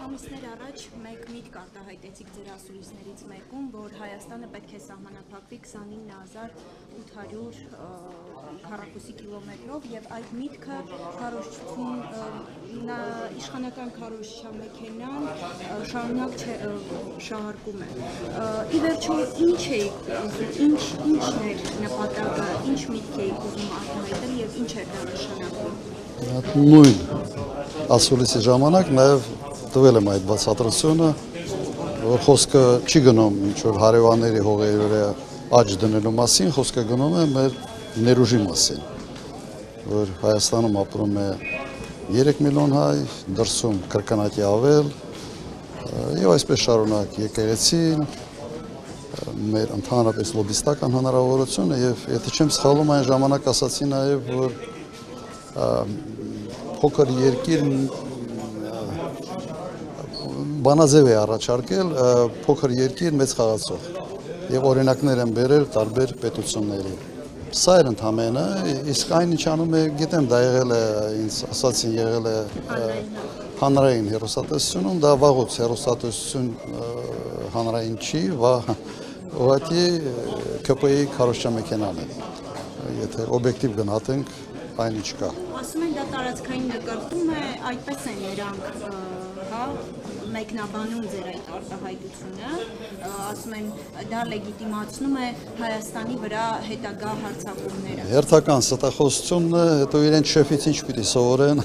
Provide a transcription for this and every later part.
ամիսներ առաջ մեկ միտք արտահայտեցիք ձեր ասուլիսներից մեկում, որ Հայաստանը պետք է սահմանափակվի 29800 քառակուսի կիլոմետրով եւ այդ միտքը իշխանական քարոզչամեքենան շարունակ շահարկում է։ Ի վերջո ինչն էր նպատակը, ինչ միտք էիք ուզում արտահայտել եւ ինչ էր դա նշանակում։ Նույն ասուլիսի ժամանակ նաև տվել եմ այդ բացատրությունը, որ խոսքը չի գնում ինչ-որ հարևանների հողերի վրա աճ դնելու մասին, խոսքը գնում է մեր ներուժի մասին, որ Հայաստանում ապրում է 3 միլիոն հայ, դրսում կրկնակի ավել, եւ այսպես շարունակ եկեղեցին, մեր ընդհանրապես լոբիստական հնարավորությունը եւ եթե չեմ սխալվում այն ժամանակ ասացի նաեւ որ փոքր երկիր բանաձև է առաջարկել փոքր երկիր մեծ խաղացող եւ օրինակներ են բերել տարբեր պետությունների սա էր ընդհանրապես իսկ այն ինչ անում է գիտեմ դա եղել է ինձ ասացին եղել է հանրային հեռուստատեսությունում դա վաղուց հեռուստատեսություն հանրային չի ուղղակի ԿՊ-ի քարոզչամեքենան է եթե օբյեկտիվ գնահատենք այն ինչ կա ասում են դա տարածքային նկատում է այդպես են նրանք հա մեկնաբանում ձեր այդ արտահայտությունը ասում են դա լեգիտիմացնում է Հայաստանի վրա հետագա հարձակումները հերթական ստախոսությունն է հետո իրենց շեֆից ինչ պիտի սովորեն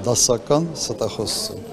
դասական ստախոսություն